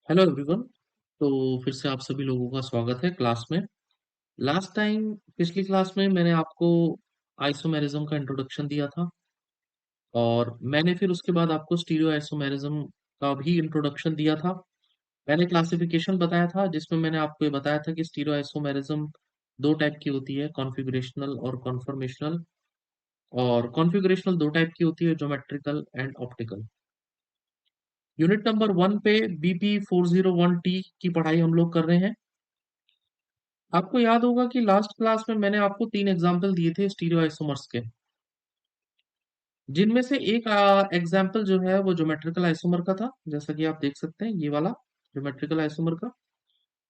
Hello everyone. तो फिर से आप सभी लोगों का स्वागत है क्लास में। लास्ट टाइम पिछली क्लास में मैंने आपको आइसोमेरिज्म का इंट्रोडक्शन दिया था और मैंने फिर उसके बाद आपको स्टीरियो आइसोमेरिज्म का भी इंट्रोडक्शन दिया था। मैंने क्लासिफिकेशन बताया था जिसमें मैंने आपको ये बताया था कि स्टीरियो आइसोमेरिज्म दो टाइप की होती है, कॉन्फ़िगरेशनल और कॉन्फॉर्मेशनल। और कॉन्फ़िगरेशनल दो टाइप की होती है, geometrical and optical. Unit number 1 पे बीपी 401T की पढ़ाई हम लोग कर रहे हैं। आपको याद होगा कि लास्ट क्लास में मैंने आपको तीन एग्जाम्पल दिए थे स्टीरियो आइसोमर्स के, जिनमें से एक एग्जाम्पल जो है वो ज्योमेट्रिकल आइसोमर का था, जैसा कि आप देख सकते हैं ये वाला ज्योमेट्रिकल आइसोमर का।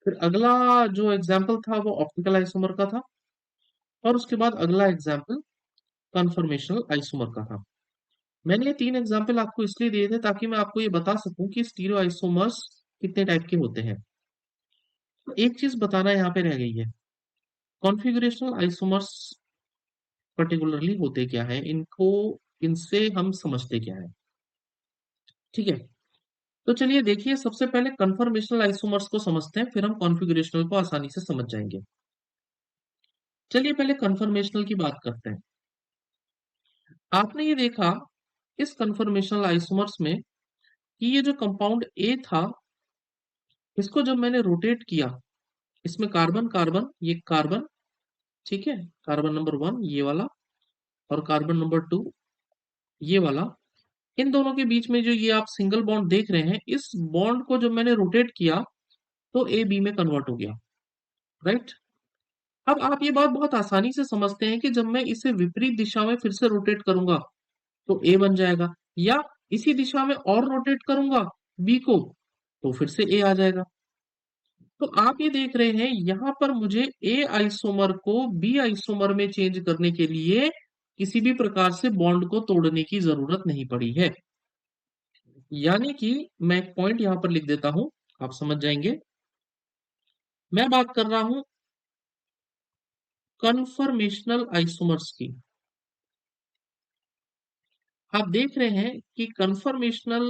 फिर अगला जो एग्जाम्पल था वो ऑप्टिकल आइसोमर का था, और उसके बाद अगला एग्जाम्पल कन्फर्मेशनल आइसोमर का था। मैंने ये तीन एग्जाम्पल आपको इसलिए दिए थे ताकि मैं आपको ये बता सकूं कि स्टीरियो आइसोमर्स कितने टाइप के होते हैं। तो एक चीज बताना यहाँ पे रह गई है, कॉन्फ़िगरेशनल आइसोमर्स पर्टिकुलरली होते क्या है, इनको इनसे हम समझते क्या है। ठीक है, तो चलिए देखिए, सबसे पहले कन्फर्मेशनल आइसोमर्स को समझते हैं, फिर हम कॉन्फ़िगरेशनल को आसानी से समझ जाएंगे। चलिए पहले कन्फर्मेशनल की बात करते हैं। आपने ये देखा इस कन्फर्मेशनल आइसोमर्स में कि ये जो कंपाउंड ए था, इसको जब मैंने रोटेट किया, इसमें कार्बन कार्बन, ये कार्बन, ठीक है, कार्बन नंबर 1 ये वाला, और कार्बन नंबर 2 ये वाला, इन दोनों के बीच में जो ये आप सिंगल बॉन्ड देख रहे हैं, इस बॉन्ड को जब मैंने रोटेट किया तो ए बी में कन्वर्ट हो गया। राइट। अब आप ये बात बहुत आसानी से समझते हैं कि जब मैं इसे विपरीत दिशा में फिर से रोटेट करूंगा तो ए बन जाएगा, या इसी दिशा में और रोटेट करूंगा बी को तो फिर से ए आ जाएगा। तो आप ये देख रहे हैं यहां पर मुझे ए आइसोमर को बी आइसोमर में चेंज करने के लिए किसी भी प्रकार से बॉन्ड को तोड़ने की जरूरत नहीं पड़ी है। यानी कि मैं एक पॉइंट यहां पर लिख देता हूं, आप समझ जाएंगे। मैं बात कर रहा हूं कन्फर्मेशनल आइसोमर्स की। आप देख रहे हैं कि कन्फर्मेशनल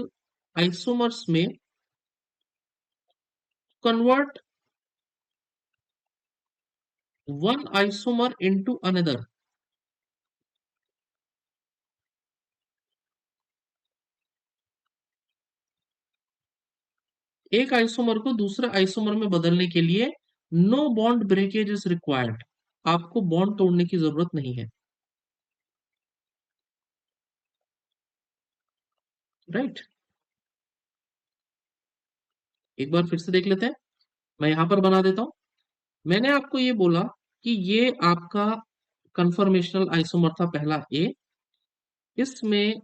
आइसोमर्स में convert one isomer into another, एक आइसोमर को दूसरे आइसोमर में बदलने के लिए no bond breakage is required, आपको बॉन्ड तोड़ने की जरूरत नहीं है। राइट। एक बार फिर से देख लेते हैं, मैं यहां पर बना देता हूं। मैंने आपको ये बोला कि ये आपका कन्फर्मेशनल आइसोमर था पहला ए। इसमें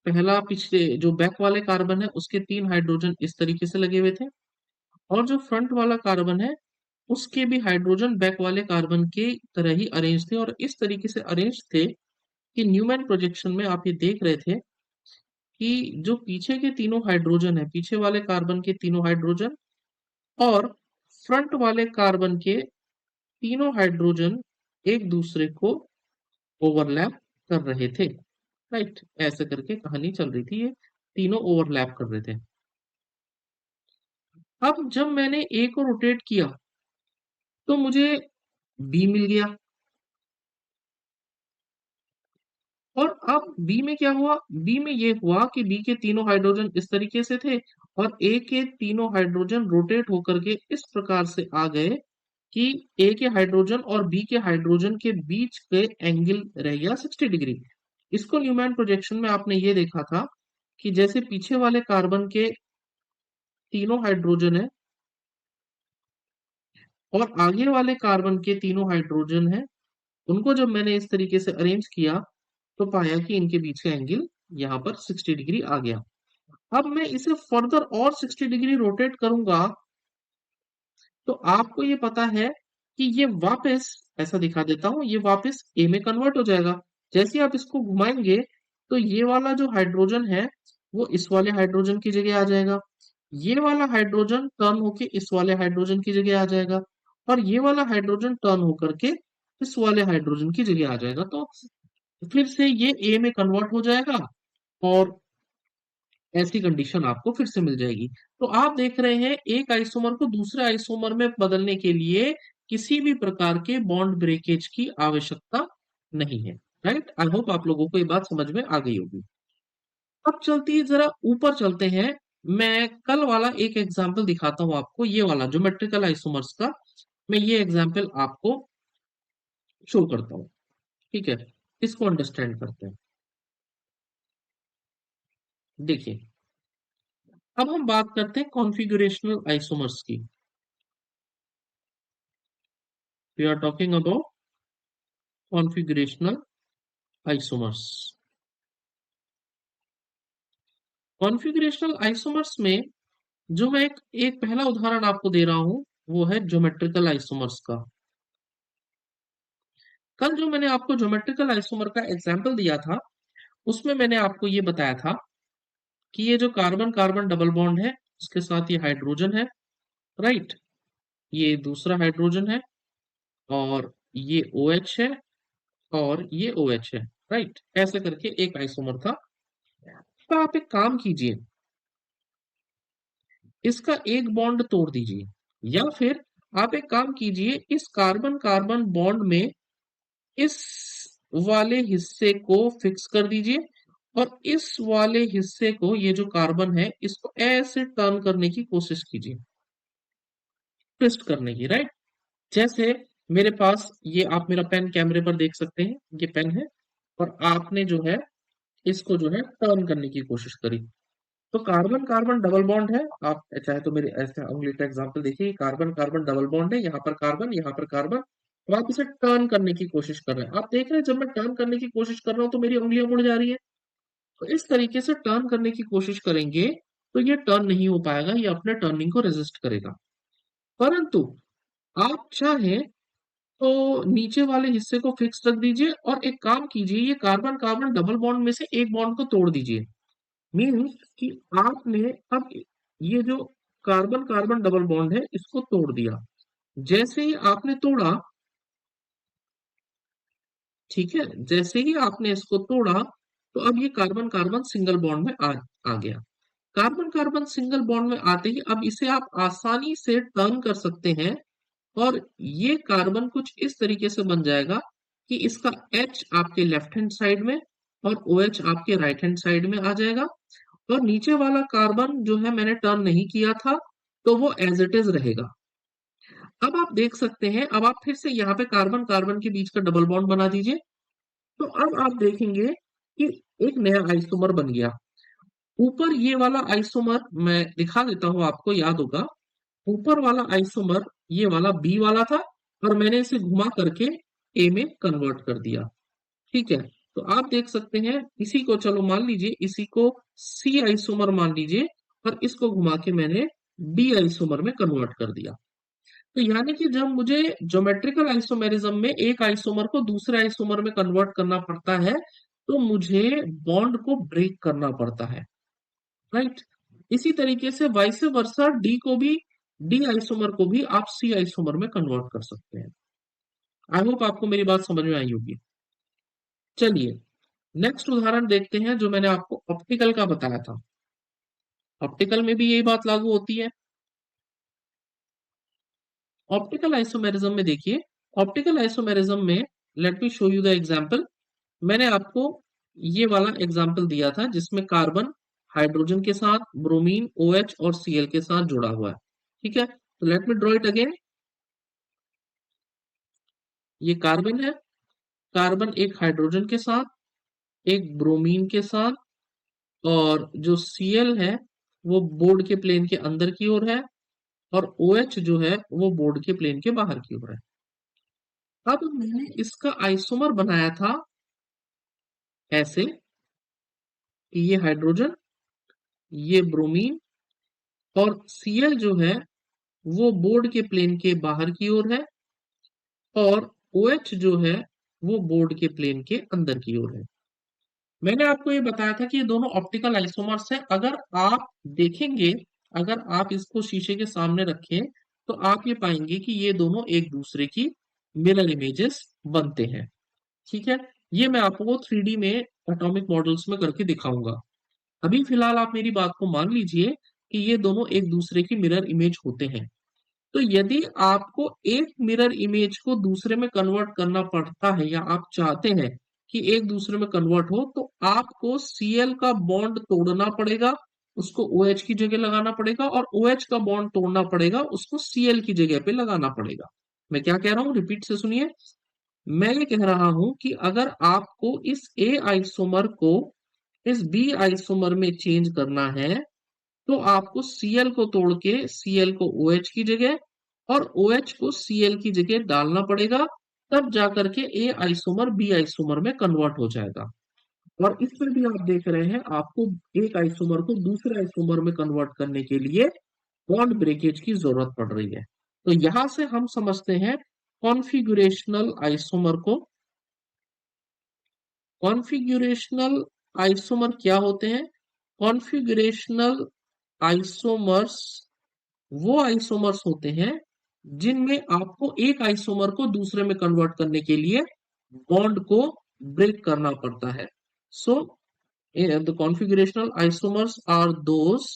पहला पिछले जो बैक वाले कार्बन है उसके तीन हाइड्रोजन इस तरीके से लगे हुए थे, और जो फ्रंट वाला कार्बन है उसके भी हाइड्रोजन बैक वाले कार्बन के तरह ही अरेंज थे, और इस तरीके से अरेंज थे कि न्यूमैन प्रोजेक्शन में आप ये देख रहे थे कि जो पीछे के तीनों हाइड्रोजन है, पीछे वाले कार्बन के तीनों हाइड्रोजन और फ्रंट वाले कार्बन के तीनों हाइड्रोजन एक दूसरे को ओवरलैप कर रहे थे। राइट, ऐसे करके कहानी चल रही थी, ये तीनों ओवरलैप कर रहे थे। अब जब मैंने ए को रोटेट किया तो मुझे बी मिल गया, और अब बी में क्या हुआ, बी में ये हुआ कि बी के तीनों हाइड्रोजन इस तरीके से थे, और ए के तीनों हाइड्रोजन रोटेट होकर के इस प्रकार से आ गए कि ए के हाइड्रोजन और बी के हाइड्रोजन के बीच के एंगल रह गया 60 डिग्री। इसको न्यूमैन प्रोजेक्शन में आपने ये देखा था कि जैसे पीछे वाले कार्बन के तीनों हाइड्रोजन है और आगे वाले कार्बन के तीनों हाइड्रोजन है, उनको जब मैंने इस तरीके से अरेंज किया तो पाया कि इनके बीच का एंगल यहाँ पर 60 डिग्री आ गया। अब मैं इसे फर्दर और 60 डिग्री रोटेट करूंगा तो आपको ये पता है कि ये वापस, ऐसा दिखा देता हूं, ये वापस ए में कन्वर्ट हो जाएगा। जैसे आप इसको घुमाएंगे तो ये वाला जो हाइड्रोजन है वो इस वाले हाइड्रोजन की जगह आ जाएगा, ये वाला हाइड्रोजन टर्न होके इस वाले हाइड्रोजन की जगह आ जाएगा, और ये वाला हाइड्रोजन टर्न होकर के इस वाले हाइड्रोजन की जगह आ जाएगा। तो फिर से ये ए में कन्वर्ट हो जाएगा, और ऐसी कंडीशन आपको फिर से मिल जाएगी। तो आप देख रहे हैं एक आइसोमर को दूसरे आइसोमर में बदलने के लिए किसी भी प्रकार के बॉन्ड ब्रेकेज की आवश्यकता नहीं है। राइट, आई होप आप लोगों को ये बात समझ में आ गई होगी। अब चलती है, जरा ऊपर चलते हैं। मैं कल वाला एक एग्जाम्पल दिखाता हूं आपको, ये वाला ज्योमेट्रिकल आइसोमर्स का। मैं ये एग्जाम्पल आपको शो करता हूँ। ठीक है, इसको अंडरस्टैंड करते हैं। देखिए, अब हम बात करते हैं कॉन्फ़िगरेशनल आइसोमर्स की। We are talking about configurational isomers. Configurational isomers में जो मैं एक पहला उदाहरण आपको दे रहा हूं, वो है ज्योमेट्रिकल आइसोमर्स का। कल जो मैंने आपको ज्योमेट्रिकल आइसोमर का एग्जाम्पल दिया था, उसमें मैंने आपको ये बताया था कि ये जो कार्बन कार्बन डबल बॉन्ड है, उसके साथ ये हाइड्रोजन है। राइट, ये दूसरा हाइड्रोजन है, और ये OH है, और ये OH है। राइट, ऐसे करके एक आइसोमर था। तो आप एक काम कीजिए, इसका एक बॉन्ड तोड़ दीजिए, या फिर आप एक काम कीजिए, इस कार्बन कार्बन बॉन्ड में इस वाले हिस्से को फिक्स कर दीजिए, और इस वाले हिस्से को, ये जो कार्बन है, इसको ऐसे टर्न करने की कोशिश कीजिए, ट्विस्ट करने की। राइट, जैसे मेरे पास ये, आप मेरा पेन कैमरे पर देख सकते हैं, ये पेन है, और आपने जो है इसको जो है टर्न करने की कोशिश करी। तो कार्बन कार्बन डबल बॉन्ड है, आप चाहे तो मेरे ऐसे उंगली का एग्जांपल देखिए, कार्बन कार्बन डबल बॉन्ड है, यहाँ पर कार्बन, यहाँ पर कार्बन। तो आप इसे टर्न करने की कोशिश कर रहे हैं, आप देख रहे हैं जब मैं टर्न करने की कोशिश कर रहा हूँ तो मेरी उंगलियां मुड़ जा रही है। तो इस तरीके से टर्न करने की कोशिश करेंगे तो ये टर्न नहीं हो पाएगा, ये अपने टर्निंग को रेजिस्ट करेगा। परंतु आप चाहें तो नीचे वाले हिस्से को फिक्स रख दीजिए, और एक काम कीजिए, ये कार्बन कार्बन डबल बॉन्ड में से एक बॉन्ड को तोड़ दीजिए। मीन्स कि आपने अब ये जो कार्बन कार्बन डबल बॉन्ड है, इसको तोड़ दिया। जैसे ही आपने तोड़ा, ठीक है, जैसे ही आपने इसको तोड़ा, तो अब ये कार्बन कार्बन सिंगल बॉन्ड में आ गया। कार्बन कार्बन सिंगल बॉन्ड में आते ही अब इसे आप आसानी से टर्न कर सकते हैं, और ये कार्बन कुछ इस तरीके से बन जाएगा कि इसका H आपके लेफ्ट हैंड साइड में और OH आपके राइट हैंड साइड में आ जाएगा, और नीचे वाला कार्बन जो है मैंने टर्न नहीं किया था, तो वो एज इट इज रहेगा। अब आप देख सकते हैं, अब आप फिर से यहाँ पे कार्बन कार्बन के बीच का डबल बॉन्ड बना दीजिए। तो अब आप देखेंगे कि एक नया आइसोमर बन गया। ऊपर ये वाला आइसोमर मैं दिखा देता हूं, आपको याद होगा, ऊपर वाला आइसोमर ये वाला बी वाला था, और मैंने इसे घुमा करके ए में कन्वर्ट कर दिया। ठीक है, तो आप देख सकते हैं, इसी को चलो मान लीजिए, इसी को सी आइसोमर मान लीजिए, और इसको घुमा के मैंने डी आइसोमर में कन्वर्ट कर दिया। तो यानी कि जब मुझे ज्योमेट्रिकल आइसोमेरिज्म में एक आइसोमर को दूसरे आइसोमर में कन्वर्ट करना पड़ता है, तो मुझे बॉन्ड को ब्रेक करना पड़ता है। राइट, इसी तरीके से वाइस वर्सा डी को भी, डी आइसोमर को भी आप सी आइसोमर में कन्वर्ट कर सकते हैं। आई होप आपको मेरी बात समझ में आई होगी। चलिए, नेक्स्ट उदाहरण देखते हैं, जो मैंने आपको ऑप्टिकल का बताया था। ऑप्टिकल में भी यही बात लागू होती है। ऑप्टिकल आइसोमेरिज्म में देखिए, ऑप्टिकल आइसोमेरिज्म में, let me show you the example. मैंने आपको ये वाला एग्जांपल दिया था जिसमें कार्बन हाइड्रोजन के साथ, ब्रोमीन OH और Cl के साथ जुड़ा हुआ है। ठीक है, तो let me draw it again. ये कार्बन है, कार्बन एक हाइड्रोजन के साथ, एक ब्रोमीन के साथ, और जो Cl है वो बोर्ड के प्लेन के अंदर की ओर है, और OH जो है वो बोर्ड के प्लेन के बाहर की ओर है। अब मैंने इसका आइसोमर बनाया था ऐसे कि ये हाइड्रोजन, ये ब्रोमीन, और Cl जो है वो बोर्ड के प्लेन के बाहर की ओर है, और OH जो है वो बोर्ड के प्लेन के अंदर की ओर है। मैंने आपको ये बताया था कि ये दोनों ऑप्टिकल आइसोमर्स हैं। अगर आप देखेंगे, अगर आप इसको शीशे के सामने रखें, तो आप ये पाएंगे कि ये दोनों एक दूसरे की मिरर इमेजेस बनते हैं। ठीक है, ये मैं आपको 3D में एटॉमिक मॉडल्स में करके दिखाऊंगा। अभी फिलहाल आप मेरी बात को मान लीजिए कि ये दोनों एक दूसरे की मिरर इमेज होते हैं। तो यदि आपको एक मिरर इमेज को दूसरे में कन्वर्ट करना पड़ता है या आप चाहते हैं कि एक दूसरे में कन्वर्ट हो, तो आपको Cl का बॉन्ड तोड़ना पड़ेगा, उसको OH की जगह लगाना पड़ेगा, और OH का बॉन्ड तोड़ना पड़ेगा, उसको Cl की जगह पे लगाना पड़ेगा। मैं क्या कह रहा हूं, रिपीट से सुनिए। मैं ये कह रहा हूं कि अगर आपको इस A आइसोमर को इस B आइसोमर में चेंज करना है, तो आपको Cl को तोड़ के Cl को OH की जगह और OH को Cl की जगह डालना पड़ेगा, तब जाकर के A आइसोमर B आइसोमर में कन्वर्ट हो जाएगा। और इसमें भी आप देख रहे हैं, आपको एक आइसोमर को दूसरे आइसोमर में कन्वर्ट करने के लिए बॉन्ड ब्रेकेज की जरूरत पड़ रही है। तो यहां से हम समझते हैं कॉन्फ़िगरेशनल आइसोमर को। कॉन्फ़िगरेशनल आइसोमर क्या होते हैं? कॉन्फ़िगरेशनल आइसोमर्स वो आइसोमर्स होते हैं जिनमें आपको एक आइसोमर को दूसरे में कन्वर्ट करने के लिए बॉन्ड को ब्रेक करना पड़ता है। So the configurational isomers are those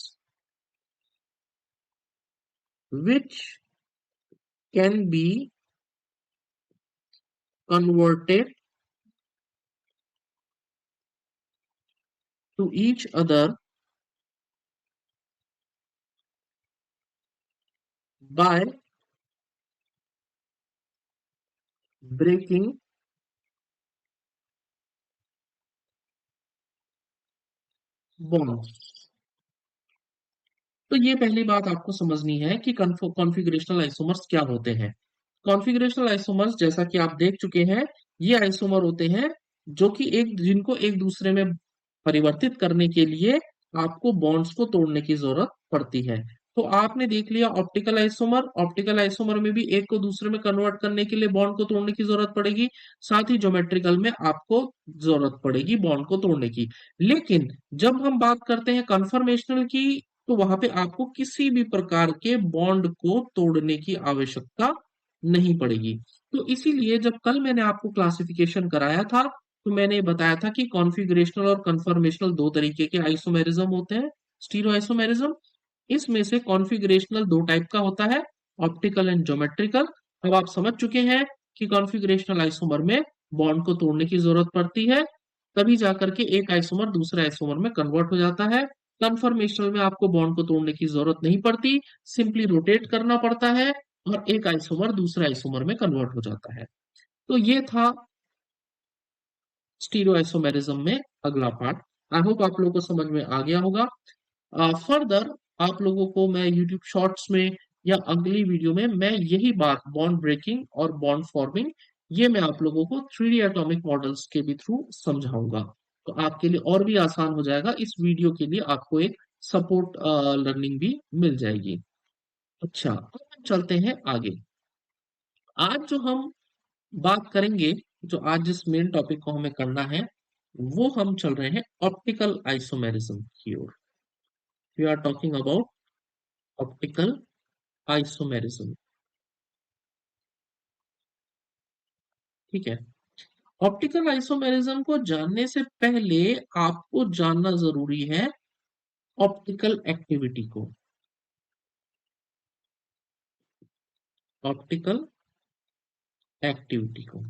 which can be converted to each other by breaking bonds। तो ये पहली बात आपको समझनी है कि कॉन्फ़िगरेशनल आइसोमर्स क्या होते हैं। कॉन्फ़िगरेशनल आइसोमर्स, जैसा कि आप देख चुके हैं, ये आइसोमर होते हैं जो कि जिनको एक दूसरे में परिवर्तित करने के लिए आपको बॉन्ड्स को तोड़ने की जरूरत पड़ती है। तो आपने देख लिया ऑप्टिकल आइसोमर। ऑप्टिकल आइसोमर में भी एक को दूसरे में कन्वर्ट करने के लिए बॉन्ड को तोड़ने की जरूरत पड़ेगी, साथ ही ज्योमेट्रिकल में आपको जरूरत पड़ेगी बॉन्ड को तोड़ने की। लेकिन जब हम बात करते हैं कन्फर्मेशनल की, तो वहां पे आपको किसी भी प्रकार के बॉन्ड को तोड़ने की आवश्यकता नहीं पड़ेगी। तो इसीलिए जब कल मैंने आपको क्लासिफिकेशन कराया था, तो मैंने बताया था कि कॉन्फ़िगरेशनल और कन्फर्मेशनल दो तरीके के आइसोमेरिज्म होते हैं, स्टीरियो आइसोमेरिज्म। इसमें से कॉन्फ़िगरेशनल दो टाइप का होता है, ऑप्टिकल एंड ज्योमेट्रिकल। अब आप समझ चुके हैं कि कॉन्फ़िगरेशनल आइसोमर में बॉन्ड को तोड़ने की जरूरत पड़ती है, तभी जाकर के एक आइसोमर दूसरे आइसोमर में कन्वर्ट हो जाता है। कन्फर्मेशनल में आपको बॉन्ड को तोड़ने की जरूरत नहीं पड़ती, सिंपली रोटेट करना पड़ता है और एक आइसोमर दूसरे आइसोमर में कन्वर्ट हो जाता है। तो ये था स्टीरियोआइसोमेरिज्म में अगला पार्ट। आई होप आप लोगों को समझ में आ गया होगा। फर्दर आप लोगों को मैं यूट्यूब शॉर्ट्स में या अगली वीडियो में मैं यही बात बॉन्ड ब्रेकिंग और बॉन्ड फॉर्मिंग, ये मैं आप लोगों को 3D एटॉमिक मॉडल्स के भी थ्रू समझाऊंगा। तो आपके लिए और भी आसान हो जाएगा, इस वीडियो के लिए आपको एक सपोर्ट लर्निंग भी मिल जाएगी। अच्छा, अब हम चलते हैं आगे। आज जो हम बात करेंगे, जो आज जिस मेन टॉपिक को हमें करना है, वो हम चल रहे हैं ऑप्टिकल आइसोमेरिज्म की ओर। We are talking about optical isomerism. ठीक है। ऑप्टिकल आइसोमेरिज्म को जानने से पहले आपको जानना जरूरी है ऑप्टिकल एक्टिविटी को। ऑप्टिकल एक्टिविटी को,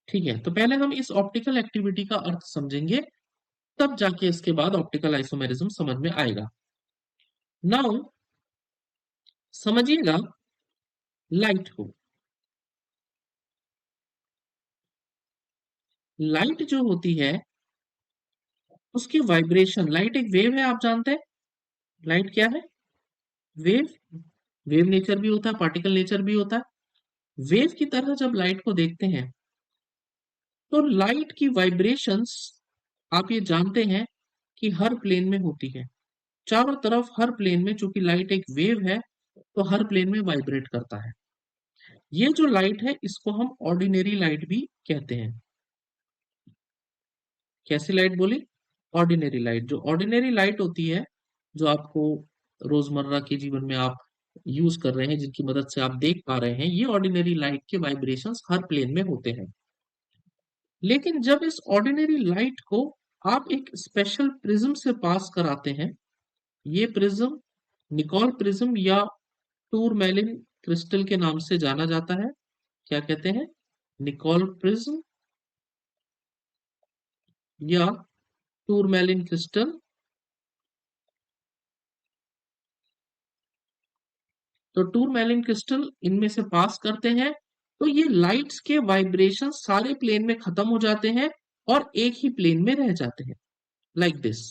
ठीक है। तो पहले हम इस ऑप्टिकल एक्टिविटी का अर्थ समझेंगे, तब जाके इसके बाद ऑप्टिकल आइसोमेरिज्म समझ में आएगा। नाउ समझिएगा लाइट को। लाइट जो होती है, उसकी वाइब्रेशन, लाइट एक वेव है, आप जानते हैं लाइट क्या है? वेव। वेव नेचर भी होता है, पार्टिकल नेचर भी होता है। वेव की तरह जब लाइट को देखते हैं, तो लाइट की वाइब्रेशंस आप ये जानते हैं कि हर प्लेन में होती है, चारों तरफ हर प्लेन में। चूंकि लाइट एक वेव है, तो हर प्लेन में वाइब्रेट करता है। ये जो लाइट है, इसको हम ऑर्डिनरी लाइट भी कहते हैं। कैसी लाइट बोली? Ordinary light. जो ऑर्डिनरी लाइट होती है, जो आपको रोजमर्रा के जीवन में आप यूज कर रहे हैं, जिनकी मदद से आप देख पा रहे हैं, ये ऑर्डिनरी लाइट के वाइब्रेशंस हर प्लेन में होते हैं। लेकिन जब इस ऑर्डिनरी लाइट को आप एक स्पेशल प्रिज्म से पास कराते हैं। ये प्रिज्म निकोल प्रिज्म या टूरमैलिन क्रिस्टल के नाम से जाना जाता है। क्या कहते हैं? निकोल प्रिज्म या टूरमैलिन क्रिस्टल। तो टूरमैलिन क्रिस्टल इनमें से पास करते हैं, तो ये लाइट्स के वाइब्रेशन सारे प्लेन में खत्म हो जाते हैं और एक ही प्लेन में रह जाते हैं, लाइक दिस।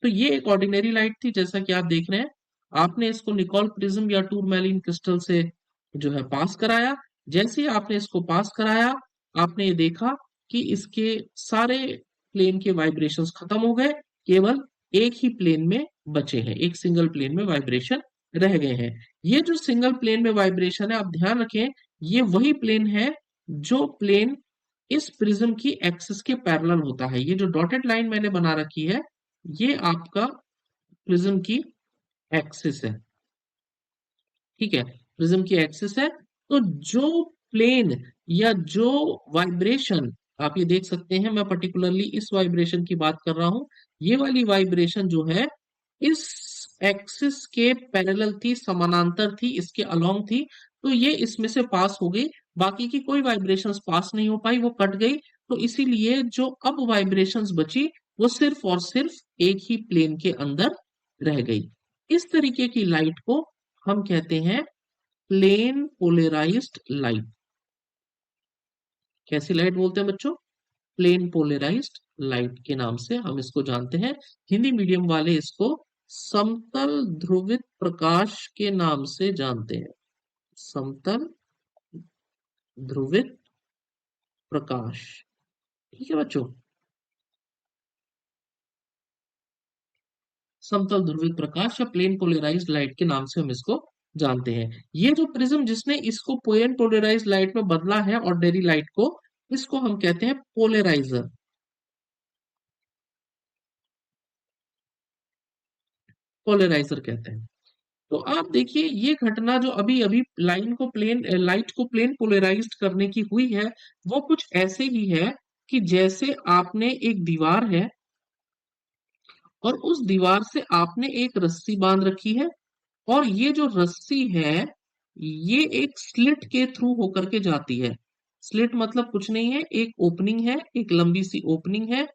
तो ये एक ऑर्डिनरी लाइट थी, जैसा कि आप देख रहे हैं। आपने इसको निकोल प्रिज्म या टूरमैलिन क्रिस्टल से जो है पास कराया। जैसे ही आपने इसको पास कराया, आपने ये देखा कि इसके सारे प्लेन के वाइब्रेशंस खत्म हो गए, केवल एक ही प्लेन में बचे हैं, एक सिंगल प्लेन में वाइब्रेशन रह गए हैं। ये जो सिंगल प्लेन में वाइब्रेशन है, आप ध्यान रखें, ये वही प्लेन है जो प्लेन इस प्रिज्म की एक्सिस के पैरेलल होता है। ये जो डॉटेड लाइन मैंने बना रखी है, ये आपका प्रिज्म की एक्सिस है। ठीक है, प्रिज्म की एक्सिस है। तो जो प्लेन या जो वाइब्रेशन, आप ये देख सकते हैं, मैं पर्टिकुलरली इस वाइब्रेशन की बात कर रहा हूं। ये वाली वाइब्रेशन जो है इस एक्सिस के पैरेलल थी, समानांतर थी, इसके अलोंग थी। तो ये इसमें से पास हो गई, बाकी की कोई वाइब्रेशंस पास नहीं हो पाई, वो कट गई। तो इसीलिए जो अब वाइब्रेशंस बची, वो सिर्फ और सिर्फ एक ही प्लेन के अंदर रह गई। इस तरीके की लाइट को हम कहते हैं प्लेन पोलराइज्ड लाइट। कैसी लाइट बोलते हैं बच्चों? प्लेन पोलराइज्ड लाइट के नाम से हम इसको जानते हैं। हिंदी मीडियम वाले इसको समतल ध्रुवित प्रकाश के नाम से जानते हैं। समतल ध्रुवित प्रकाश। ठीक है बच्चों, समतल ध्रुवित प्रकाश या प्लेन पोलराइज्ड लाइट के नाम से हम इसको जानते हैं। ये जो प्रिज्म जिसने इसको प्लेन पोलराइज्ड लाइट में बदला है ऑर्डिनरी लाइट को, इसको हम कहते हैं पोलराइजर। पोलराइजर कहते हैं। तो आप देखिए, ये घटना जो अभी अभी लाइट को प्लेन पोलराइज्ड करने की हुई है, वो कुछ ऐसे ही है कि जैसे आपने एक दीवार है और उस दीवार से आपने एक रस्सी बांध रखी है, और ये जो रस्सी है, ये एक स्लिट के थ्रू होकर के जाती है। स्लिट मतलब कुछ नहीं है, एक ओपनिंग है, एक लंबी सी ओपनिंग है,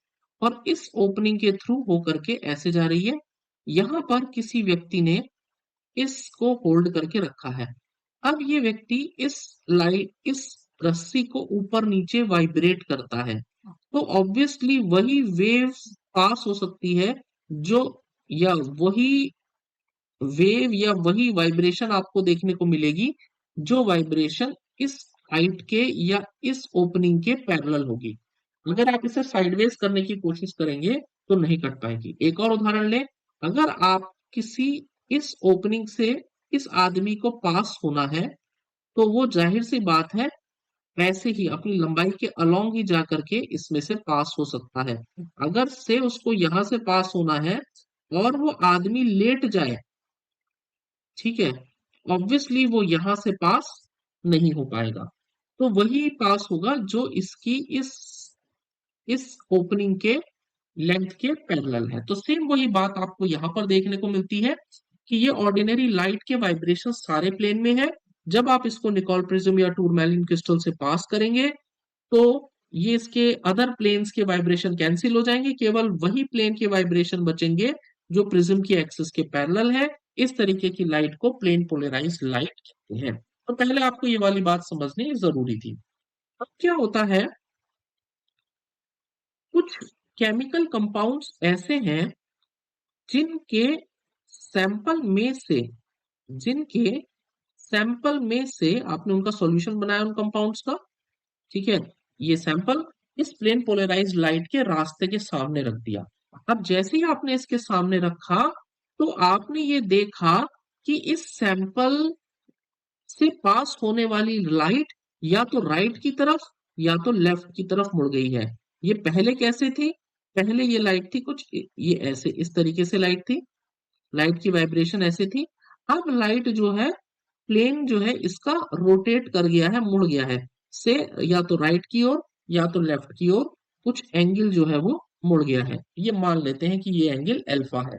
और इस ओपनिंग के थ्रू होकर के ऐसे जा रही है। यहां पर किसी व्यक्ति ने इसको होल्ड करके रखा है। अब ये व्यक्ति इस रस्सी को ऊपर नीचे वाइब्रेट करता है, तो ऑब्वियसली वही वेव पास हो सकती है, जो या वही वेव या वही वाइब्रेशन आपको देखने को मिलेगी, जो वाइब्रेशन इस हाइट के या इस ओपनिंग के पैरेलल होगी। अगर आप इसे साइडवेज करने की कोशिश करेंगे तो नहीं कट पाएगी। एक और उदाहरण लें, अगर आप किसी इस ओपनिंग से इस आदमी को पास होना है, तो वो जाहिर सी बात है वैसे ही अपनी लंबाई के अलोंग ही जा करके इसमें से पास हो सकता है। अगर से उसको यहां से पास होना है और वो आदमी लेट जाए, ठीक है, ऑब्वियसली वो यहां से पास नहीं हो पाएगा। तो वही पास होगा जो इसकी इस ओपनिंग के लेंथ के पैरेलल है। तो सेम वही बात आपको यहां पर देखने को मिलती है कि ये ऑर्डिनरी लाइट के वाइब्रेशन सारे प्लेन में है। जब आप इसको निकोल प्रिज्म या टूरमैलिन क्रिस्टल से पास करेंगे, तो ये इसके अदर प्लेन्स के वाइब्रेशन कैंसिल हो जाएंगे, केवल वही प्लेन के वाइब्रेशन बचेंगे जो प्रिज्म की एक्सिस के पैरेलल है। इस तरीके की लाइट को प्लेन पोलराइज्ड लाइट कहते हैं। तो पहले आपको ये वाली बात समझनी जरूरी थी। अब क्या होता है, कुछ केमिकल कंपाउंड्स ऐसे हैं जिनके सैंपल में से जिनके सैंपल में से आपने उनका सॉल्यूशन बनाया उन कंपाउंड्स का, ठीक है, ये सैंपल इस प्लेन पोलराइज्ड लाइट के रास्ते के सामने रख दिया। अब जैसे ही आपने इसके सामने रखा, तो आपने ये देखा कि इस सैंपल से पास होने वाली लाइट या तो राइट की तरफ या तो लेफ्ट की तरफ मुड़ गई है। ये पहले कैसे थी? पहले ये लाइट थी कुछ ये ऐसे, इस तरीके से लाइट थी, लाइट की वाइब्रेशन ऐसे थी। अब लाइट जो है, प्लेन जो है इसका रोटेट कर गया है, मुड़ गया है, से या तो राइट की ओर या तो लेफ्ट की ओर, कुछ एंगल जो है वो मुड़ गया है, ये मान लेते हैं कि ये एंगल अल्फा है।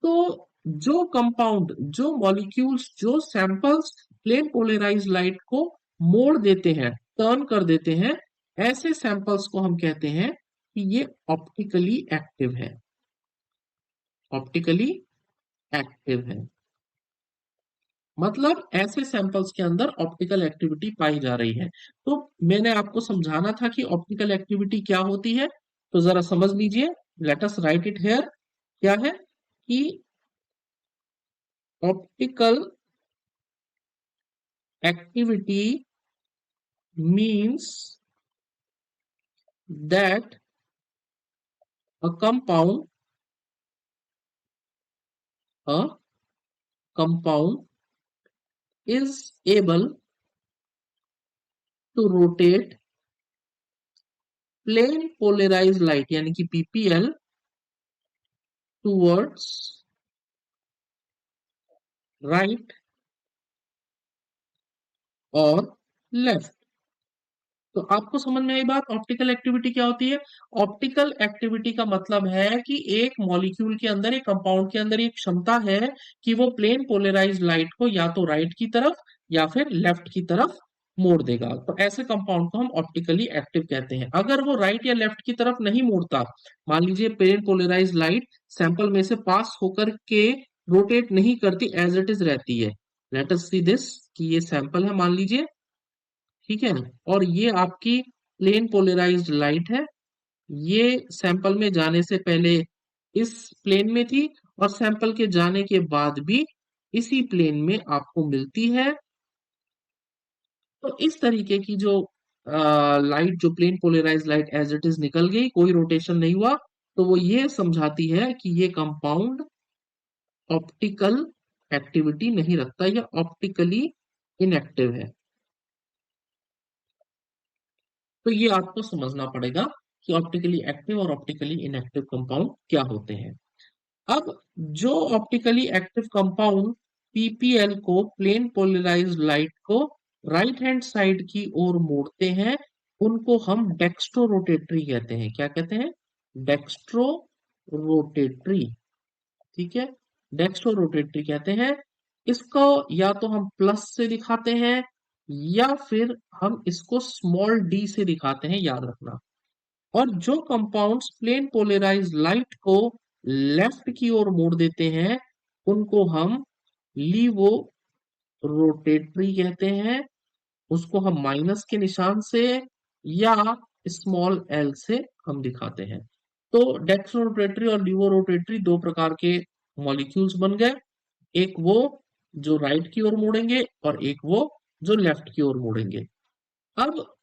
तो जो कंपाउंड, जो मॉलिक्यूल्स, जो सैंपल्स प्लेन पोलराइज लाइट को मोड़ देते हैं, टर्न कर देते हैं, ऐसे सैंपल्स को हम कहते हैं कि ये ऑप्टिकली एक्टिव है, ऑप्टिकली एक्टिव है। मतलब ऐसे सैंपल्स के अंदर ऑप्टिकल एक्टिविटी पाई जा रही है। तो मैंने आपको समझाना था कि ऑप्टिकल एक्टिविटी क्या होती है, तो जरा समझ लीजिए। Let us right it here. क्या है कि optical activity means that a a compound is able to rotate plane polarized light यानी कि PPL towards right और left। तो आपको समझ में आई बात, ऑप्टिकल एक्टिविटी क्या होती है। ऑप्टिकल एक्टिविटी का मतलब है कि एक मॉलिक्यूल के अंदर, एक कंपाउंड के अंदर एक क्षमता है कि वो प्लेन पोलराइज लाइट को या तो राइट की तरफ या फिर लेफ्ट की तरफ मोड़ देगा। तो ऐसे कंपाउंड को हम ऑप्टिकली एक्टिव कहते हैं। अगर वो राइट या लेफ्ट की तरफ नहीं मोड़ता, मान लीजिए प्लेन पोलराइज लाइट सैंपल में से पास होकर के रोटेट नहीं करती, एज इट इज रहती है। लेट अस सी दिस, कि ये सैंपल है मान लीजिए, ठीक है, और ये आपकी प्लेन पोलराइज्ड लाइट है। ये सैंपल में जाने से पहले इस प्लेन में थी, और सैंपल के जाने के बाद भी इसी प्लेन में आपको मिलती है। तो इस तरीके की जो लाइट, जो plane polarised light as it is निकल गई, कोई रोटेशन नहीं हुआ, तो वो ये समझाती है कि ये कंपाउंड ऑप्टिकल एक्टिविटी नहीं रखता या ऑप्टिकली इनएक्टिव है। तो ये आपको समझना पड़ेगा कि ऑप्टिकली एक्टिव और ऑप्टिकली इनएक्टिव कंपाउंड क्या होते हैं। अब जो ऑप्टिकली एक्टिव कंपाउंड पीपीएल को, प्लेन पोलराइज्ड लाइट को राइट हैंड साइड की ओर मोड़ते हैं, उनको हम डेक्स्ट्रो रोटेटरी कहते हैं। क्या कहते हैं? Dextro rotatory. ठीक है, डेक्स्ट्रो रोटेटरी कहते हैं इसको। या तो हम प्लस से दिखाते हैं या फिर हम इसको स्मॉल डी से दिखाते हैं, याद रखना। और जो कंपाउंड्स प्लेन पोलराइज लाइट को लेफ्ट की ओर मोड़ देते हैं, उनको हम लीवो रोटेटरी कहते हैं। उसको हम माइनस के निशान से या स्मॉल एल से हम दिखाते हैं। तो डेक्स्ट्रो रोटेटरी और लीवो रोटेटरी दो प्रकार के मॉलिक्यूल्स बन गए। एक वो जो राइट की ओर मुड़ेंगे और एक वो जो लेफ्ट की ओर मुड़ेंगे। अब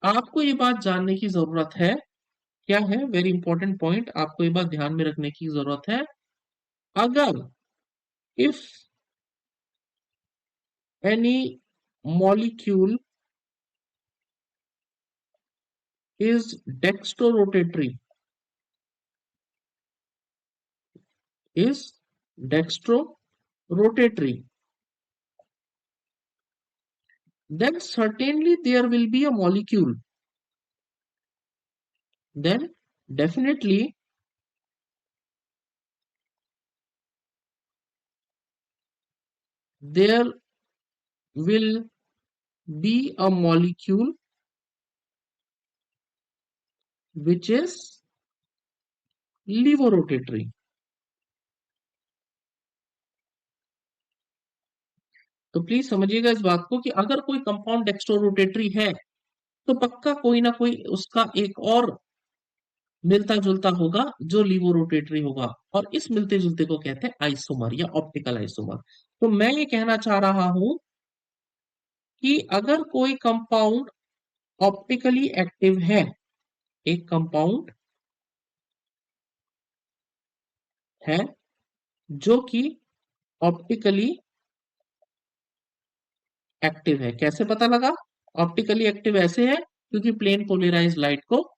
आपको ये बात जानने की जरूरत है, क्या है, वेरी इंपॉर्टेंट पॉइंट, आपको ये बात ध्यान में रखने की जरूरत है। अगर if any molecule is dextrorotatory, is dextrorotatory, then certainly there will be a molecule, then definitely there will be a molecule which is levorotatory। तो प्लीज समझिएगा इस बात को कि अगर कोई कंपाउंड डेक्स्ट्रोरोटेटरी है, तो पक्का कोई ना कोई उसका एक और मिलता जुलता होगा जो लीवोरोटेटरी होगा। और इस मिलते जुलते को कहते हैं आइसोमर या ऑप्टिकल आइसोमर। तो मैं ये कहना चाह रहा हूं कि अगर कोई कंपाउंड ऑप्टिकली एक्टिव है, एक कंपाउंड है जो कि ऑप्टिकली एक्टिव है, कैसे पता लगा? ऑप्टिकली एक्टिव ऐसे है क्योंकि प्लेन पोलराइज लाइट को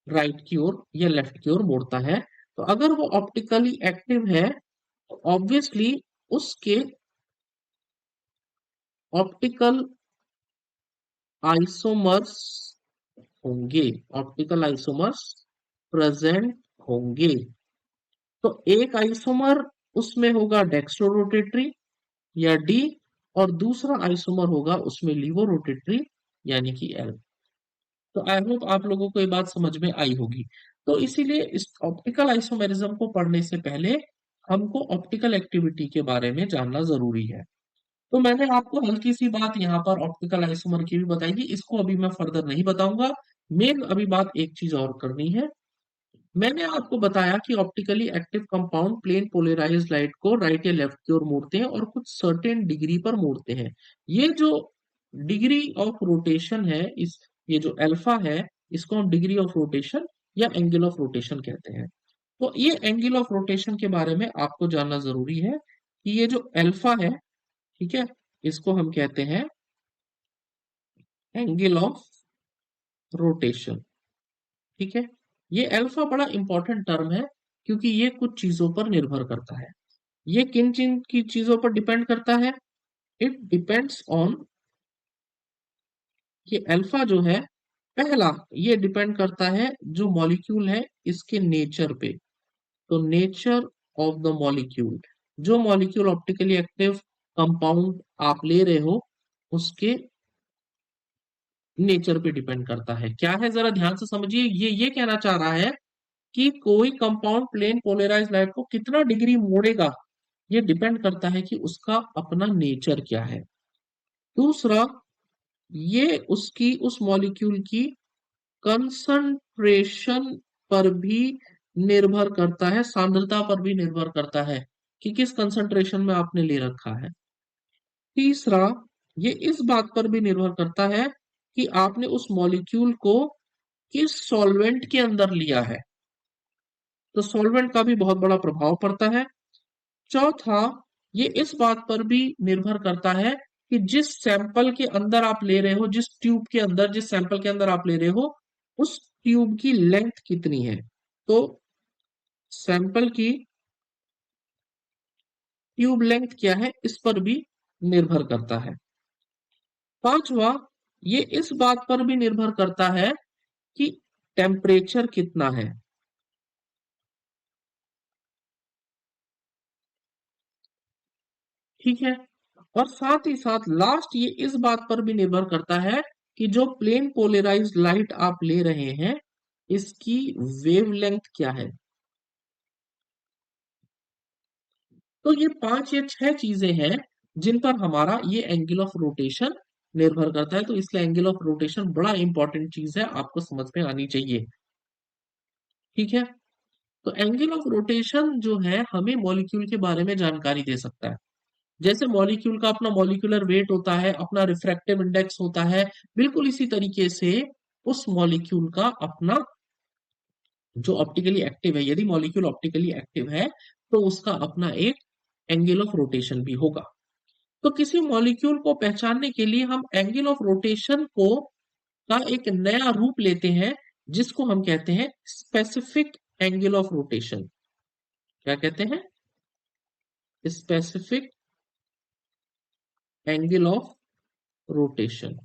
राइट की ओर या लेफ्ट की ओर मोड़ता है। तो अगर वो ऑप्टिकली एक्टिव है, तो ऑब्वियसली उसके ऑप्टिकल आइसोमर्स होंगे, ऑप्टिकल आइसोमर्स प्रेजेंट होंगे। तो एक आइसोमर उसमें होगा डेक्स्ट्रो रोटेटरी या डी, और दूसरा आइसोमर होगा उसमें लीवो रोटेटरी यानी कि एल। तो आई होप आप लोगों को ये बात समझ में आई होगी। तो इसीलिए इस ऑप्टिकल आइसोमेरिज्म को पढ़ने से पहले हमको ऑप्टिकल एक्टिविटी के बारे में जानना जरूरी है। तो मैंने आपको हल्की सी बात यहाँ पर ऑप्टिकल आइसोमर की भी बताई थी, इसको अभी मैं फर्दर नहीं बताऊंगा। मेन अभी बात एक चीज और करनी है। मैंने आपको बताया कि optically active compound plane polarised light को राइट या लेफ्ट की ओर मोड़ते हैं और कुछ सर्टेन डिग्री पर मोड़ते हैं। ये जो डिग्री ऑफ रोटेशन है, इस ये जो अल्फा है, इसको हम डिग्री ऑफ रोटेशन या एंगल ऑफ रोटेशन कहते हैं। तो ये एंगल ऑफ रोटेशन के बारे में आपको जानना जरूरी है कि ये जो अल्फा है, ठीक है, इसको हम कहते हैं एंगल ऑफ रोटेशन। ठीक है, ये अल्फा बड़ा इंपॉर्टेंट टर्म है क्योंकि ये कुछ चीजों पर निर्भर करता है। ये किन किन की चीजों पर डिपेंड करता है? इट डिपेंड्स ऑन, ये अल्फा जो है, पहला ये डिपेंड करता है जो मॉलिक्यूल है इसके नेचर पे। तो नेचर ऑफ द मॉलिक्यूल, जो मॉलिक्यूल ऑप्टिकली एक्टिव कंपाउंड आप ले रहे हो उसके नेचर पे डिपेंड करता है। क्या है जरा ध्यान से समझिए, ये कहना चाह रहा है कि कोई कंपाउंड प्लेन पोलराइज लाइट को कितना डिग्री मोड़ेगा, ये डिपेंड करता है कि उसका अपना नेचर क्या है। दूसरा, ये उसकी उस मॉलिक्यूल की कंसंट्रेशन पर भी निर्भर करता है, सांद्रता पर भी निर्भर करता है कि किस कंसंट्रेशन में आपने ले रखा है। तीसरा, ये इस बात पर भी निर्भर करता है कि आपने उस मॉलिक्यूल को किस सॉल्वेंट के अंदर लिया है। तो सॉल्वेंट का भी बहुत बड़ा प्रभाव पड़ता है। चौथा, ये इस बात पर भी निर्भर करता है कि जिस सैंपल के अंदर आप ले रहे हो, जिस ट्यूब के अंदर, जिस सैंपल के अंदर आप ले रहे हो, उस ट्यूब की लेंथ कितनी है। तो सैंपल की ट्यूब लेंथ क्या है, इस पर भी निर्भर करता है। पांचवा, ये इस बात पर भी निर्भर करता है कि टेम्परेचर कितना है। ठीक है, और साथ ही साथ लास्ट, ये इस बात पर भी निर्भर करता है कि जो प्लेन पोलराइज्ड लाइट आप ले रहे हैं इसकी वेवलेंथ क्या है। तो ये पांच या छह चीजें हैं जिन पर हमारा ये एंगल ऑफ रोटेशन निर्भर करता है। तो इसलिए एंगल ऑफ रोटेशन बड़ा इंपॉर्टेंट चीज है, आपको समझ में आनी चाहिए। ठीक है, तो एंगल ऑफ रोटेशन जो है हमें मॉलिक्यूल के बारे में जानकारी दे सकता है। जैसे मॉलिक्यूल का अपना मॉलिक्यूलर वेट होता है, अपना रिफ्रैक्टिव इंडेक्स होता है, बिल्कुल इसी तरीके से उस मॉलिक्यूल का अपना, जो ऑप्टिकली एक्टिव है, यदि मॉलिक्यूल ऑप्टिकली एक्टिव है तो उसका अपना एक एंगल ऑफ रोटेशन भी होगा। तो किसी मॉलिक्यूल को पहचानने के लिए हम एंगल ऑफ रोटेशन को का एक नया रूप लेते हैं जिसको हम कहते हैं स्पेसिफिक एंगल ऑफ रोटेशन। क्या कहते हैं? Specific angle of rotation.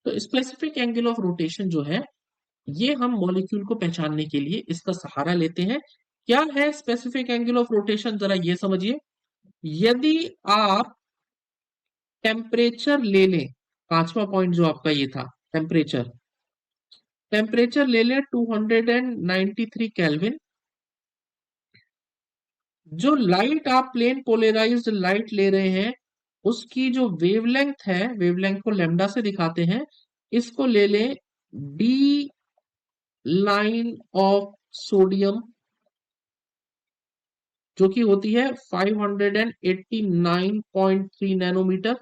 तो स्पेसिफिक एंगल ऑफ रोटेशन जो है, ये हम मॉलिक्यूल को पहचानने के लिए इसका सहारा लेते हैं। क्या है स्पेसिफिक एंगल ऑफ रोटेशन, जरा ये समझिए। यदि आप टेम्परेचर ले लें, पांचवा पॉइंट जो आपका ये था, टेम्परेचर, टेम्परेचर ले लें 293 केल्विन। जो लाइट आप प्लेन पोलराइज्ड लाइट ले रहे हैं उसकी जो वेवलेंथ है, वेवलेंथ को लैम्डा से दिखाते हैं, इसको ले लें डी लाइन ऑफ सोडियम, जो कि होती है 589.3 नैनोमीटर।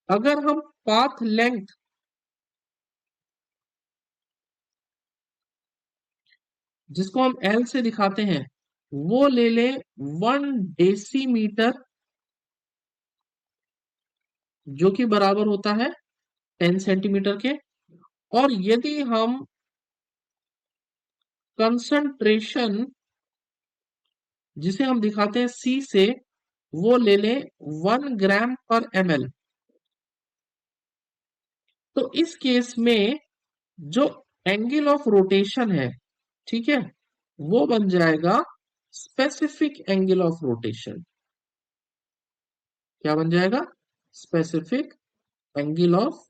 अगर हम पाथ लेंथ, जिसको हम एल से दिखाते हैं, वो ले लें 1 डेसीमीटर, जो कि बराबर होता है 10 सेंटीमीटर के। और यदि हम कंसंट्रेशन, जिसे हम दिखाते हैं सी से, वो ले लें 1 ग्राम पर एमएल, तो इस केस में जो एंगल ऑफ रोटेशन है, ठीक है, वो बन जाएगा स्पेसिफिक एंगल ऑफ रोटेशन। क्या बन जाएगा? Specific angle of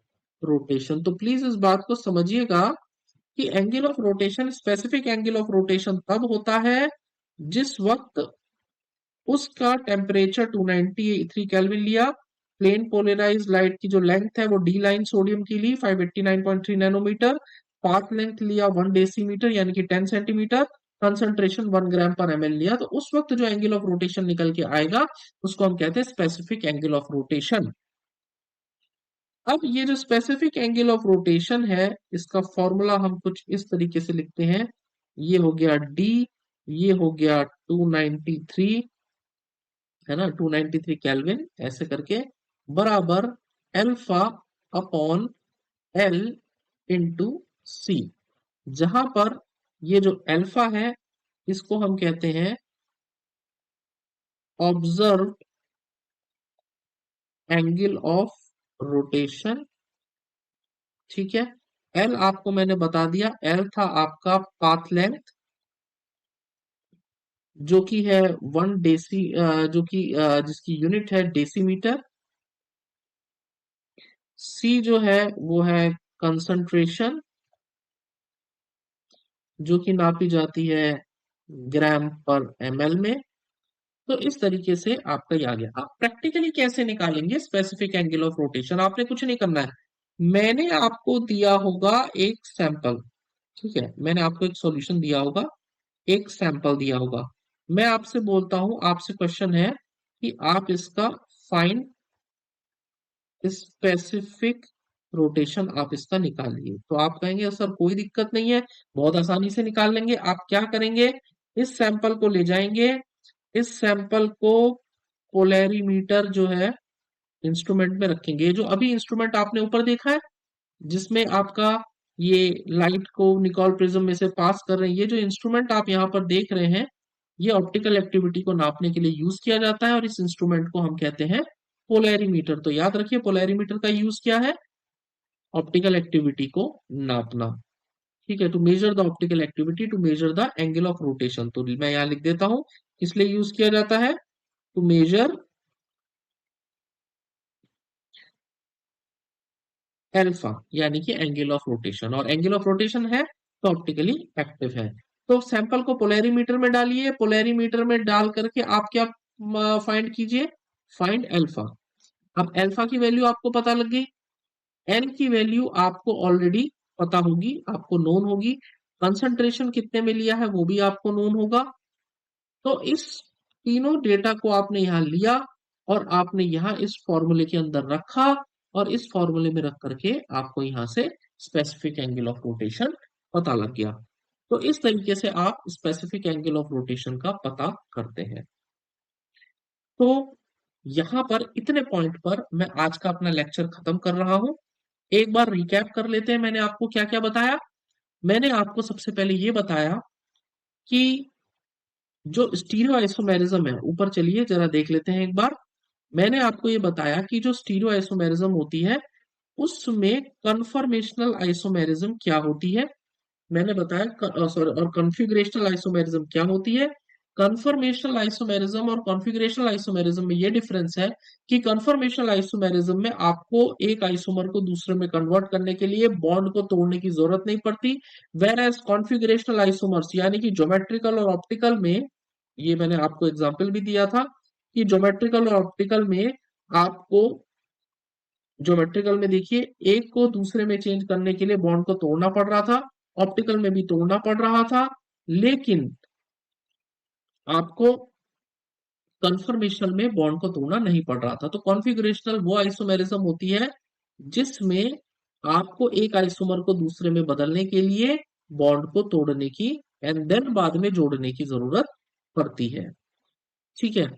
rotation. तो प्लीज इस बात को समझिएगा कि angle of rotation, specific angle of rotation तब होता है जिस वक्त उसका टेम्परेचर 293 केल्विन लिया, प्लेन पोलराइज लाइट की जो लेंथ है वो डी लाइन सोडियम की ली 589.3 नैनोमीटर, पाथ लेंथ लिया 1 डेसीमीटर यानी कि 10 सेंटीमीटर, कंसंट्रेशन 1 ग्राम पर एमएल लिया, तो उस वक्त जो एंगल ऑफ रोटेशन निकल के आएगा उसको हम कहते हैं स्पेसिफिक एंगल ऑफ रोटेशन। अब ये जो स्पेसिफिक एंगल ऑफ रोटेशन है, इसका फॉर्मूला हम कुछ इस तरीके से लिखते हैं। ये हो गया डी, ये हो गया 293, है ना, 293 केल्विन ऐसे करके, बराबर एल्फा अपॉन एल इंटू सी, जहां पर ये जो एल्फा है इसको हम कहते हैं ऑब्जर्व एंगल ऑफ रोटेशन, ठीक है। एल आपको मैंने बता दिया, एल था आपका पाथ लेंथ जो कि है 1 डेसी, जो कि जिसकी यूनिट है डेसीमीटर। सी जो है वो है कंसंट्रेशन जो कि नापी जाती है ग्राम पर एमएल में। तो इस तरीके से आपका ये आ गया। आप प्रैक्टिकली कैसे निकालेंगे स्पेसिफिक एंगल ऑफ रोटेशन? आपने कुछ नहीं करना है, मैंने आपको दिया होगा एक सैंपल, ठीक है, मैंने आपको एक सॉल्यूशन दिया होगा, एक सैंपल दिया होगा, मैं आपसे बोलता हूं, आपसे क्वेश्चन है कि आप इसका फाइंड स्पेसिफिक रोटेशन आप इसका निकालिए। तो आप कहेंगे सर कोई दिक्कत नहीं है, बहुत आसानी से निकाल लेंगे। आप क्या करेंगे, इस सैंपल को ले जाएंगे, इस सैंपल को पोलैरिमीटर जो है इंस्ट्रूमेंट में रखेंगे। जो अभी इंस्ट्रूमेंट आपने ऊपर देखा है जिसमें आपका ये लाइट को निकोल प्रिज्म में से पास कर रहे हैं, ये जो इंस्ट्रूमेंट आप यहाँ पर देख रहे हैं ये ऑप्टिकल एक्टिविटी को नापने के लिए यूज किया जाता है और इस इंस्ट्रूमेंट को हम कहते हैं पोलैरीमीटर। तो याद रखिए पोलैरीमीटर का यूज क्या है? ऑप्टिकल एक्टिविटी को नापना, ठीक है, to measure the optical activity, to measure the angle of rotation. तो मैं यहाँ लिख देता हूं किस लिए यूज किया जाता है, टू मेजर एल्फा यानी कि एंगल ऑफ रोटेशन, और एंगल ऑफ रोटेशन है तो ऑप्टिकली एक्टिव है। तो सैंपल को पोलैरीमीटर में डालिए, पोलैरीमीटर में डाल करके आप क्या फाइंड कीजिए, फाइंड एल्फा। अब एल्फा की वैल्यू आपको पता लग गई, एन की वैल्यू आपको ऑलरेडी पता होगी, आपको नोन होगी, कंसंट्रेशन कितने में लिया है वो भी आपको नोन होगा। तो इस तीनों डेटा को आपने यहाँ लिया और आपने यहाँ इस फॉर्मूले के अंदर रखा और इस फॉर्मूले में रख करके आपको यहाँ से स्पेसिफिक एंगल ऑफ रोटेशन पता लग गया। तो इस तरीके से आप स्पेसिफिक एंगल ऑफ रोटेशन का पता करते हैं। तो यहाँ पर इतने पॉइंट पर मैं आज का अपना लेक्चर खत्म कर रहा हूं। एक बार रिकैप कर लेते हैं, मैंने आपको क्या क्या बताया। मैंने आपको सबसे पहले ये बताया कि जो स्टीरियो आइसोमेरिज्म है, ऊपर चलिए जरा देख लेते हैं एक बार। मैंने आपको ये बताया कि जो स्टीरियो आइसोमेरिज्म होती है उसमें कन्फर्मेशनल आइसोमेरिज्म क्या होती है, मैंने बताया, सॉरी, और कॉन्फ़िगरेशनल आइसोमेरिज्म क्या होती है। कन्फर्मेशनल आइसोमेरिज्म और कॉन्फ़िगरेशनल आइसोमेरिज्म में ये डिफरेंस है कि कन्फर्मेशनल आइसोमेरिज्म में आपको एक आइसोमर को दूसरे में कन्वर्ट करने के लिए बॉन्ड को तोड़ने की जरूरत नहीं पड़ती, वेर एज कॉन्फ़िगरेशनल आइसोमर्स यानी कि ज्योमेट्रिकल और ऑप्टिकल में, ये मैंने आपको एग्जाम्पल भी दिया था कि ज्योमेट्रिकल और ऑप्टिकल में आपको, ज्योमेट्रिकल में देखिए एक को दूसरे में चेंज करने के लिए बॉन्ड को तोड़ना पड़ रहा था, ऑप्टिकल में भी तोड़ना पड़ रहा था, लेकिन आपको कन्फर्मेशनल में बॉन्ड को तोड़ना नहीं पड़ रहा था। तो कॉन्फ़िगरेशनल वो आइसोमेरिज्म होती है जिसमें आपको एक आइसोमर को दूसरे में बदलने के लिए बॉन्ड को तोड़ने की एंड देन बाद में जोड़ने की जरूरत पड़ती है, ठीक है।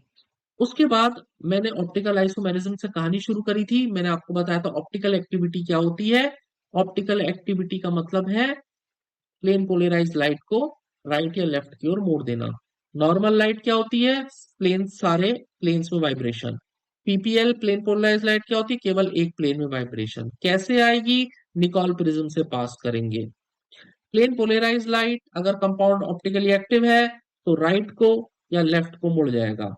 उसके बाद मैंने ऑप्टिकल आइसोमेरिज्म से कहानी शुरू करी थी, मैंने आपको बताया था ऑप्टिकल एक्टिविटी क्या होती है। ऑप्टिकल एक्टिविटी का मतलब है प्लेन पोलराइज लाइट को राइट या लेफ्ट की ओर मोड़ देना। नॉर्मल लाइट क्या होती है, प्लेन, सारे प्लेन्स में vibration. PPL plane polarize light क्या होती है, केवल एक प्लेन में वाइब्रेशन। कैसे आएगी, निकॉल प्रिज्म से पास करेंगे। प्लेन पोलराइज लाइट अगर कंपाउंड ऑप्टिकली एक्टिव है तो राइट को या लेफ्ट को मुड़ जाएगा।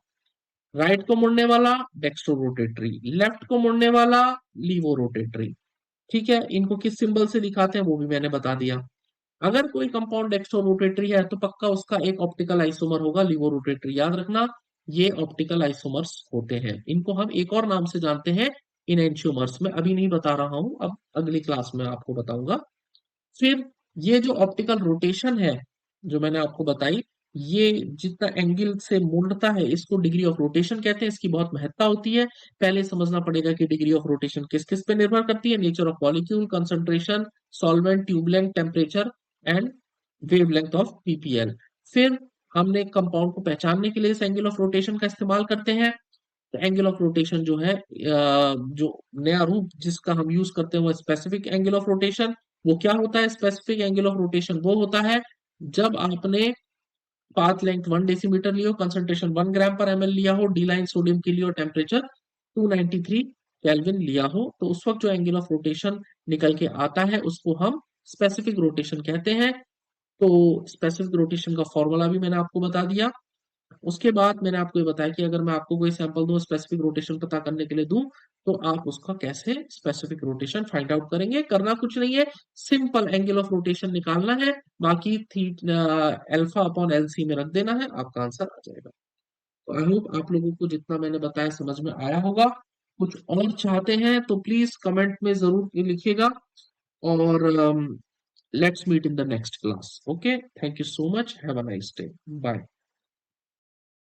राइट को मुड़ने वाला डेक्स्ट्रो रोटेटरी, लेफ्ट को मुड़ने वाला लीवो रोटेटरी। ठीक है, इनको किस सिंबल से दिखाते हैं वो भी मैंने बता दिया। अगर कोई कंपाउंड डेक्स्ट्रो रोटेटरी है तो पक्का उसका एक ऑप्टिकल आइसोमर होगा लीवो रोटेटरी, याद रखना। ये ऑप्टिकल आइसोमर्स होते हैं, इनको हम एक और नाम से जानते हैं इनएंशियोमर्स। मैं अभी नहीं बता रहा हूं, अब अगली क्लास में आपको बताऊंगा। फिर ये जो ऑप्टिकल रोटेशन है जो मैंने आपको बताई, ये जितना एंगल से मुड़ता है इसको डिग्री ऑफ रोटेशन कहते हैं। इसकी बहुत महत्ता होती है। पहले समझना पड़ेगा कि डिग्री ऑफ रोटेशन किस किस पे निर्भर करती है। Nature of molecule, concentration, solvent, tube length, temperature and wavelength of PPL. फिर हमने कंपाउंड को पहचानने के लिए इस एंगल ऑफ रोटेशन का इस्तेमाल करते हैं। तो एंगल ऑफ रोटेशन जो है जो नया रूप जिसका हम यूज करते हैं वो स्पेसिफिक एंगल ऑफ रोटेशन। वो क्या होता है स्पेसिफिक एंगल ऑफ रोटेशन, वो होता है जब आपने पाथ लेंथ 1 डेसीमीटर लिया हो, कंसंट्रेशन 1 ग्राम पर ml लिया हो, डी लाइन सोडियम की लिया हो, टेम्परेचर 293 केल्विन लिया हो, तो उस वक्त जो एंगल ऑफ रोटेशन निकल के आता है उसको हम स्पेसिफिक रोटेशन कहते हैं। तो स्पेसिफिक रोटेशन का फॉर्मूला भी मैंने आपको बता दिया। उसके बाद मैंने आपको ये बताया कि अगर मैं आपको कोई सैंपल दूं स्पेसिफिक रोटेशन पता करने के लिए दूं, तो आप उसका कैसे स्पेसिफिक रोटेशन फाइंड आउट करेंगे। करना कुछ नहीं है, सिंपल एंगल ऑफ रोटेशन निकालना है, बाकी थी अल्फा अपॉन एल सी में रख देना है, आपका आंसर आ जाएगा। तो आई होप आप लोगों को जितना मैंने बताया समझ में आया होगा। कुछ और चाहते हैं तो प्लीज कमेंट में जरूर लिखिएगा। और let's meet in the next class. Okay, thank you so much, have a nice day, bye.